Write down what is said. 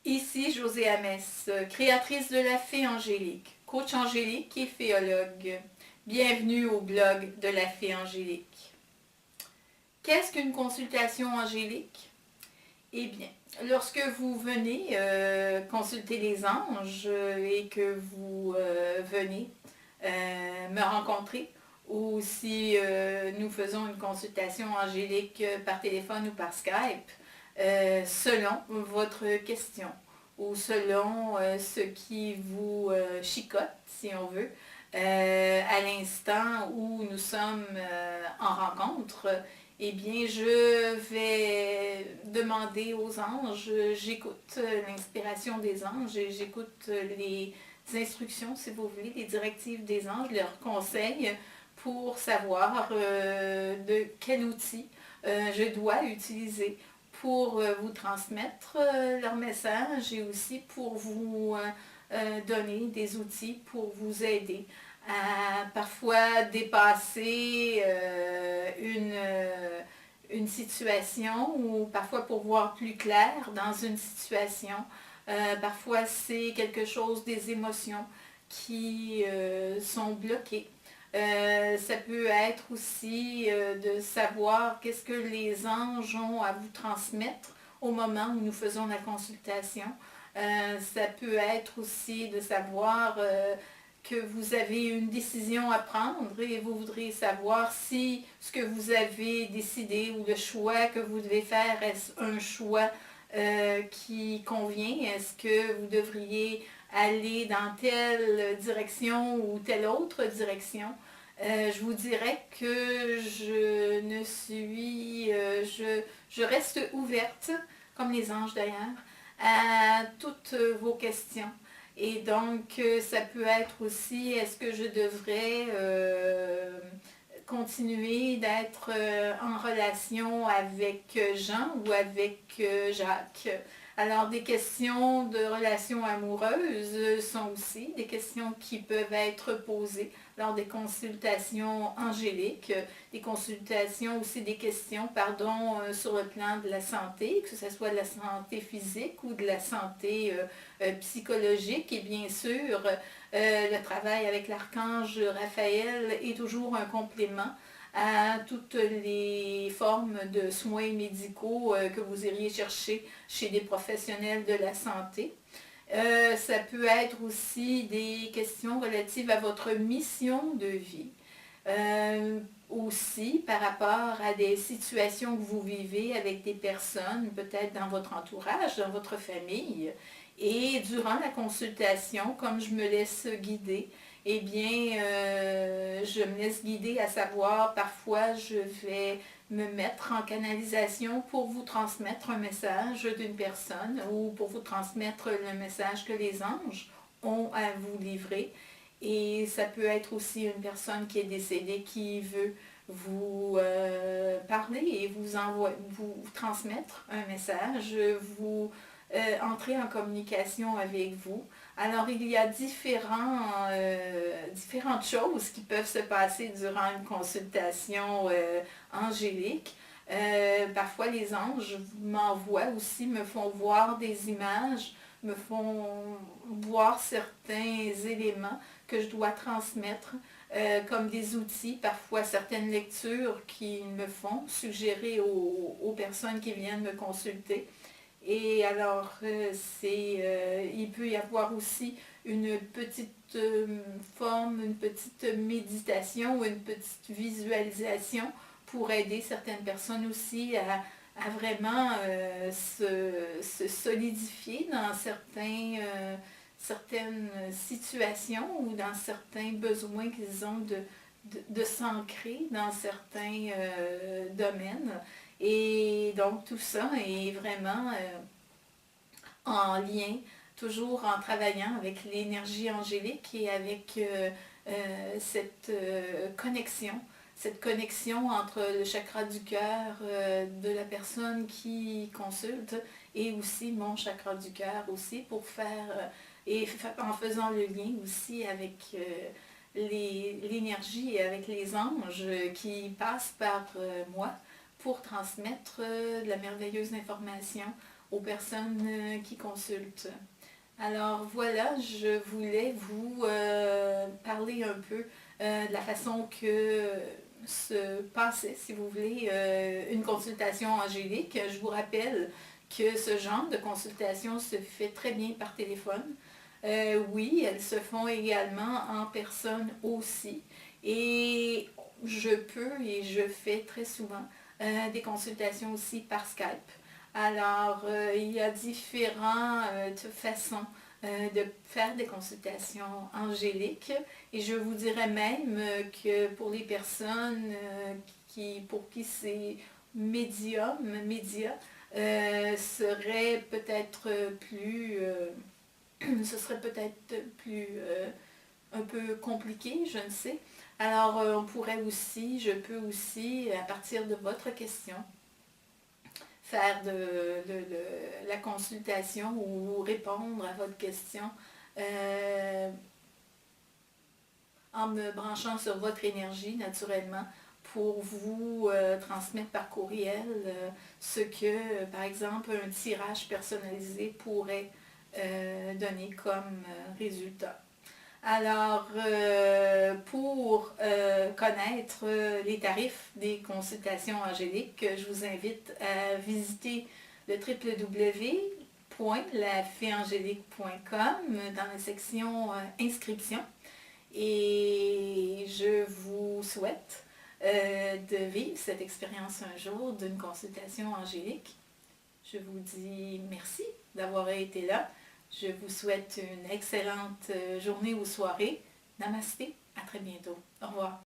Ici José Hamès, créatrice de la Fée Angélique, coach angélique et féologue. Bienvenue au blog de la Fée Angélique. Qu'est-ce qu'une consultation angélique? Eh bien, lorsque vous venez consulter les anges et que vous venez me rencontrer, ou si nous faisons une consultation angélique par téléphone ou par Skype, selon votre question ou selon ce qui vous chicote, si on veut, à l'instant où nous sommes en rencontre, eh bien, je vais demander aux anges, j'écoute l'inspiration des anges, j'écoute les instructions, si vous voulez, les directives des anges, leurs conseils pour savoir de quel outil je dois utiliser pour vous transmettre leur message et aussi pour vous donner des outils pour vous aider à parfois dépasser une situation ou parfois pour voir plus clair dans une situation. Parfois c'est quelque chose, des émotions qui sont bloquées. Ça peut être aussi de savoir qu'est-ce que les anges ont à vous transmettre au moment où nous faisons la consultation. Ça peut être aussi de savoir que vous avez une décision à prendre et vous voudrez savoir si ce que vous avez décidé ou le choix que vous devez faire, est-ce un choix qui convient? Est-ce que vous devriez aller dans telle direction ou telle autre direction? Je vous dirais que je ne suis, je reste ouverte, comme les anges d'ailleurs, à toutes vos questions. Et donc, ça peut être aussi, est-ce que je devrais continuer d'être en relation avec Jean ou avec Jacques? Alors, des questions de relations amoureuses sont aussi des questions qui peuvent être posées lors des consultations angéliques, des consultations aussi des questions, pardon, sur le plan de la santé, que ce soit de la santé physique ou de la santé psychologique. Et bien sûr, le travail avec l'archange Raphaël est toujours un complément à toutes les formes de soins médicaux que vous iriez chercher chez des professionnels de la santé. Ça peut être aussi des questions relatives à votre mission de vie. Aussi par rapport à des situations que vous vivez avec des personnes, peut-être dans votre entourage, dans votre famille. Et durant la consultation, comme je me laisse guider, eh bien, je me laisse guider à savoir, parfois je vais me mettre en canalisation pour vous transmettre un message d'une personne ou pour vous transmettre le message que les anges ont à vous livrer. Et ça peut être aussi une personne qui est décédée qui veut vous parler et vous transmettre un message, vous entrer en communication avec vous. Alors, il y a différentes choses qui peuvent se passer durant une consultation angélique. Parfois, les anges m'envoient aussi, me font voir des images, me font voir certains éléments que je dois transmettre comme des outils, parfois certaines lectures qu'ils me font suggérer aux personnes qui viennent me consulter. Et alors, il peut y avoir aussi une petite forme, une petite méditation ou une petite visualisation pour aider certaines personnes aussi à vraiment se solidifier dans certaines situations ou dans certains besoins qu'ils ont de s'ancrer dans certains domaines. Et donc tout ça est vraiment en lien, toujours en travaillant avec l'énergie angélique et avec cette connexion entre le chakra du cœur de la personne qui consulte et aussi mon chakra du cœur aussi pour faire, et en faisant le lien aussi avec l'énergie et avec les anges qui passent par moi pour transmettre de la merveilleuse information aux personnes qui consultent. Alors voilà, je voulais vous parler un peu de la façon que se passait, si vous voulez, une consultation angélique. Je vous rappelle que ce genre de consultation se fait très bien par téléphone. Oui, elles se font également en personne aussi. Et je peux et je fais très souvent des consultations aussi par Skype. Alors, il y a différentes façons de faire des consultations angéliques et je vous dirais même que pour les personnes pour qui c'est média, serait peut-être plus, ce serait peut-être plus un peu compliqué, je ne sais. Alors, je peux aussi, à partir de votre question, faire la consultation ou répondre à votre question en me branchant sur votre énergie naturellement pour vous transmettre par courriel ce que, par exemple, un tirage personnalisé pourrait donner comme résultat. Alors, pour connaître les tarifs des consultations angéliques, je vous invite à visiter le www.laféangélique.com dans la section inscription. Et je vous souhaite de vivre cette expérience un jour d'une consultation angélique. Je vous dis merci d'avoir été là. Je vous souhaite une excellente journée ou soirée. Namasté, à très bientôt. Au revoir.